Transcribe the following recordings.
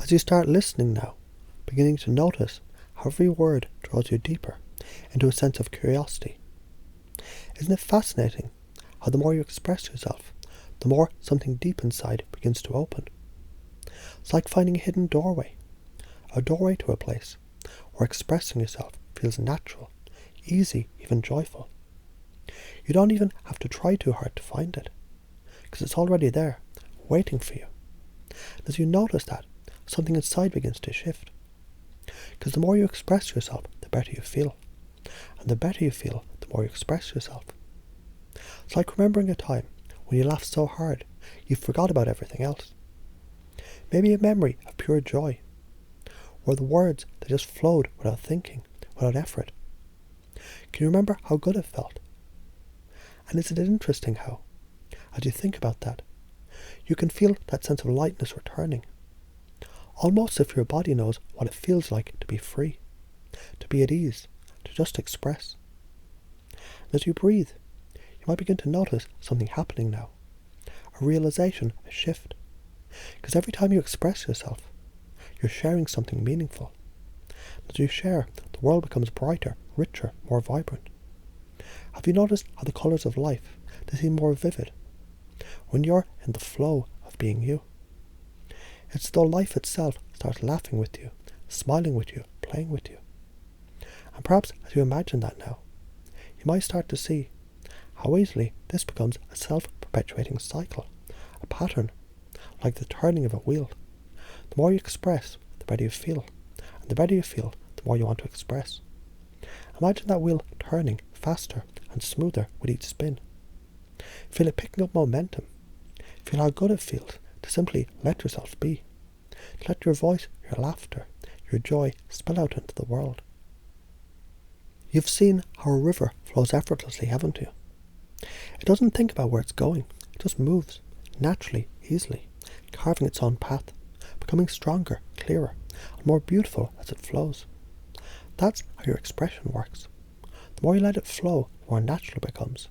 As you start listening now, beginning to notice how every word draws you deeper into a sense of curiosity. Isn't it fascinating how the more you express yourself, the more something deep inside begins to open? It's like finding a hidden doorway, a doorway to a place where expressing yourself feels natural, easy, even joyful. You don't even have to try too hard to find it, because it's already there, waiting for you. And as you notice that, something inside begins to shift. Because the more you express yourself, the better you feel. And the better you feel, the more you express yourself. It's like remembering a time when you laughed so hard, you forgot about everything else. Maybe a memory of pure joy, or the words that just flowed without thinking, without effort. Can you remember how good it felt? And isn't it interesting how, as you think about that, you can feel that sense of lightness returning? Almost as if your body knows what it feels like to be free, to be at ease, to just express. And as you breathe, you might begin to notice something happening now. A realization, a shift. Because every time you express yourself, you're sharing something meaningful. As you share, the world becomes brighter, richer, more vibrant. Have you noticed how the colours of life, they seem more vivid when you're in the flow of being you? It's as though life itself starts laughing with you, smiling with you, playing with you. And perhaps as you imagine that now, you might start to see how easily this becomes a self-perpetuating cycle, a pattern, like the turning of a wheel. The more you express, the better you feel. And the better you feel, the more you want to express. Imagine that wheel turning faster and smoother with each spin. Feel it picking up momentum. Feel how good it feels to simply let yourself be. To let your voice, your laughter, your joy spill out into the world. You've seen how a river flows effortlessly, haven't you? It doesn't think about where it's going. It just moves, naturally, easily, carving its own path, becoming stronger, clearer, and more beautiful as it flows. That's how your expression works. The more you let it flow, the more natural it becomes.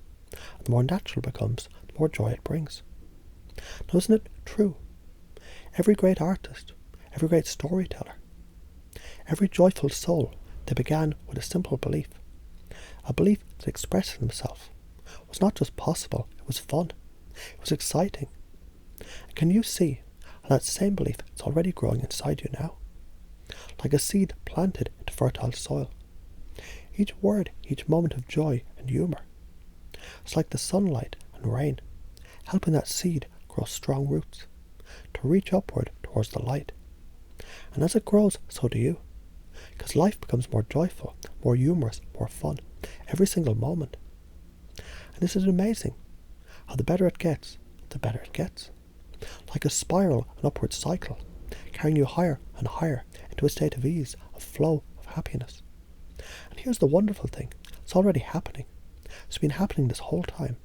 And the more natural it becomes, the more joy it brings. Now, isn't it true? Every great artist, every great storyteller, every joyful soul, they began with a simple belief. A belief that expressing themselves was not just possible, it was fun. It was exciting. And can you see how that same belief is already growing inside you now? Like a seed planted into fertile soil. Each word, each moment of joy and humour. It's like the sunlight and rain, helping that seed grow strong roots, to reach upward towards the light. And as it grows, so do you. Because life becomes more joyful, more humorous, more fun, every single moment. And this is amazing, how the better it gets, the better it gets. Like a spiral, an upward cycle, carrying you higher and higher into a state of ease, of flow, of happiness. And here's the wonderful thing, it's already happening. It's been happening this whole time,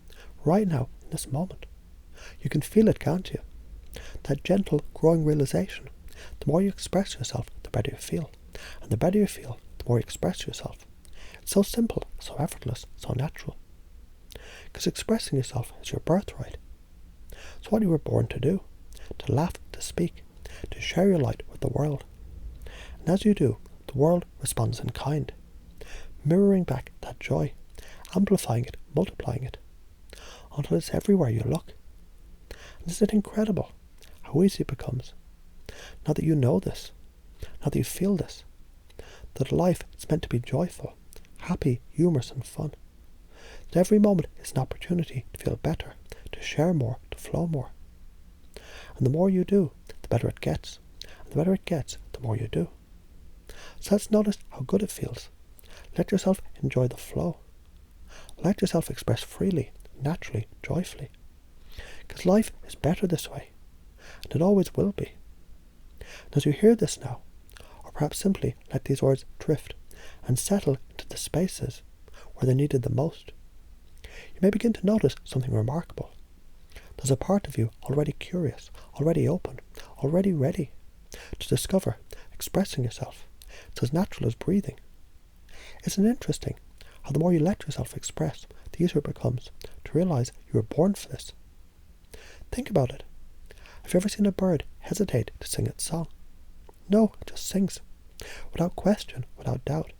right now, in this moment. You can feel it, can't you? That gentle, growing realization. The more you express yourself, the better you feel. And the better you feel, the more you express yourself. It's so simple, so effortless, so natural. Because expressing yourself is your birthright. It's what you were born to do. To laugh, to speak, to share your light with the world. And as you do, the world responds in kind, mirroring back that joy, amplifying it, multiplying it, until it's everywhere you look. And isn't it incredible how easy it becomes, now that you know this, now that you feel this, that life is meant to be joyful, happy, humorous and fun. That every moment is an opportunity to feel better, to share more, to flow more. And the more you do, the better it gets. And the better it gets, the more you do. So let's notice how good it feels. Let yourself enjoy the flow. Let yourself express freely, naturally, joyfully. Because life is better this way. And it always will be. And as you hear this now, or perhaps simply let these words drift and settle into the spaces where they're needed the most, you may begin to notice something remarkable. There's a part of you already curious, already open, already ready to discover expressing yourself. It's as natural as breathing. Isn't it interesting how the more you let yourself express, the easier it becomes to realize you were born for this? Think about it. Have you ever seen a bird hesitate to sing its song? No, it just sings, without question, without doubt.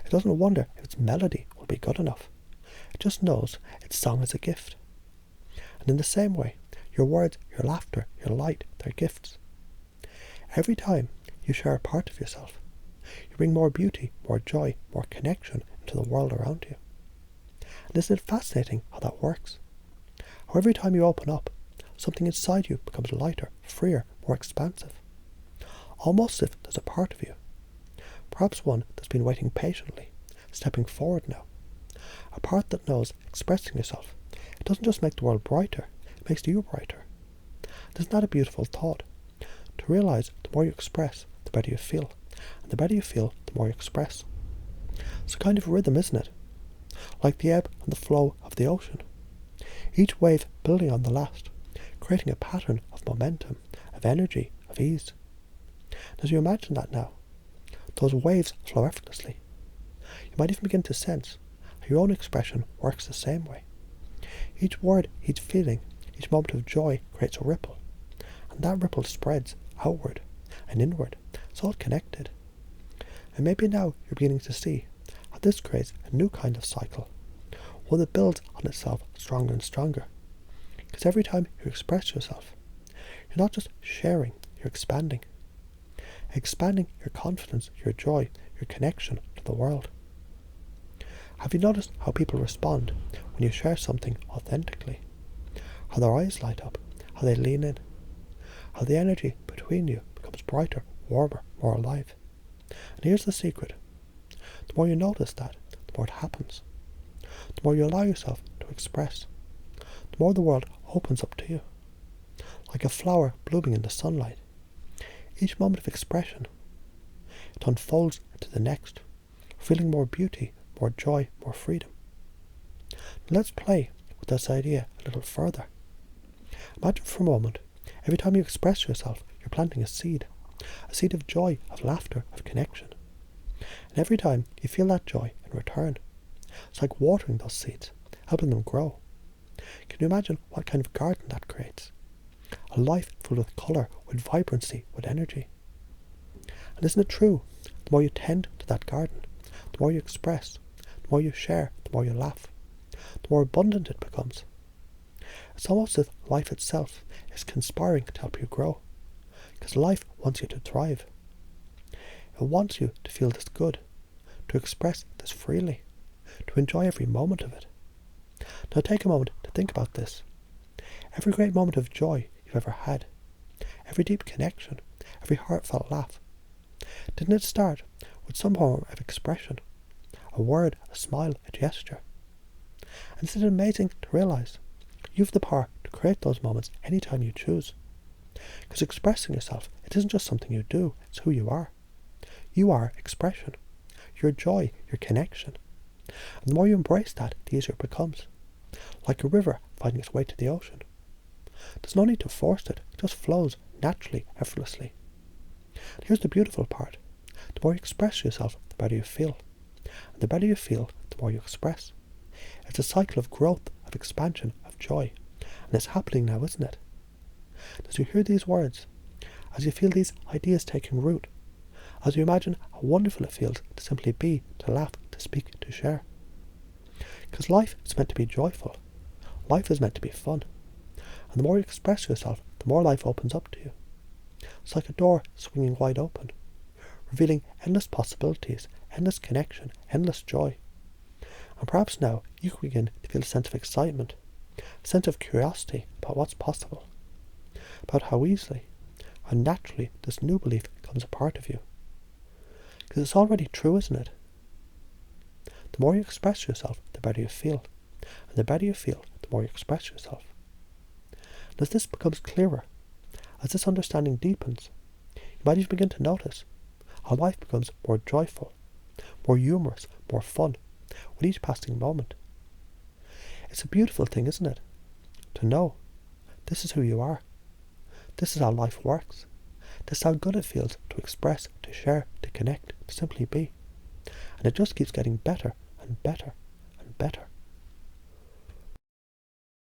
It doesn't wonder if its melody will be good enough. It just knows its song is a gift. And in the same way, your words, your laughter, your light, they're gifts. Every time you share a part of yourself, you bring more beauty, more joy, more connection into the world around you. And isn't it fascinating how that works? How every time you open up, something inside you becomes lighter, freer, more expansive. Almost as if there's a part of you, perhaps one that's been waiting patiently, stepping forward now. A part that knows expressing yourself, it doesn't just make the world brighter, it makes you brighter. Isn't that a beautiful thought? To realise the more you express, the better you feel. And the better you feel, the more you express. It's a kind of rhythm, isn't it? Like the ebb and the flow of the ocean. Each wave building on the last, creating a pattern of momentum, of energy, of ease. And as you imagine that now, those waves flow effortlessly. You might even begin to sense how your own expression works the same way. Each word, each feeling, each moment of joy creates a ripple. And that ripple spreads outward and inward. It's all connected. And maybe now you're beginning to see how this creates a new kind of cycle, one that builds on itself stronger and stronger. Because every time you express yourself, you're not just sharing, you're expanding. Expanding your confidence, your joy, your connection to the world. Have you noticed how people respond when you share something authentically? How their eyes light up, how they lean in, how the energy between you becomes brighter, warmer, more alive. And here's the secret. The more you notice that, the more it happens. The more you allow yourself to express, the more the world opens up to you. Like a flower blooming in the sunlight. Each moment of expression, it unfolds into the next, feeling more beauty, more joy, more freedom. Now let's play with this idea a little further. Imagine for a moment, every time you express yourself, you're planting a seed of joy, of laughter, of connection. And every time you feel that joy in return, it's like watering those seeds, helping them grow. Can you imagine what kind of garden that creates? A life filled with colour, with vibrancy, with energy. And isn't it true? The more you tend to that garden, the more you express, the more you share, the more you laugh, the more abundant it becomes. It's almost as if life itself is conspiring to help you grow, because life wants you to thrive. It wants you to feel this good, to express this freely, to enjoy every moment of it. Now take a moment to think about this. Every great moment of joy you've ever had, every deep connection, every heartfelt laugh, didn't it start with some form of expression? A word, a smile, a gesture. And isn't it amazing to realise you have the power to create those moments anytime you choose? Because expressing yourself, it isn't just something you do, it's who you are. You are expression. Your joy, your connection. And the more you embrace that, the easier it becomes. Like a river finding its way to the ocean. There's no need to force it, it just flows naturally, effortlessly. And here's the beautiful part. The more you express yourself, the better you feel. And the better you feel, the more you express. It's a cycle of growth, of expansion, of joy. And it's happening now, isn't it? As you hear these words, as you feel these ideas taking root, as you imagine how wonderful it feels to simply be, to laugh, to speak, to share. Because life is meant to be joyful. Life is meant to be fun. And the more you express yourself, the more life opens up to you. It's like a door swinging wide open, revealing endless possibilities, endless connection, endless joy. And perhaps now you can begin to feel a sense of excitement, a sense of curiosity about what's possible, about how easily, how naturally this new belief becomes a part of you. Because it's already true, isn't it? The more you express yourself, the better you feel. And the better you feel, the more you express yourself. And as this becomes clearer, as this understanding deepens, you might even begin to notice how life becomes more joyful, more humorous, more fun, with each passing moment. It's a beautiful thing, isn't it? To know this is who you are. This is how life works. This is how good it feels to express, to share, to connect, to simply be. And it just keeps getting better and better and better.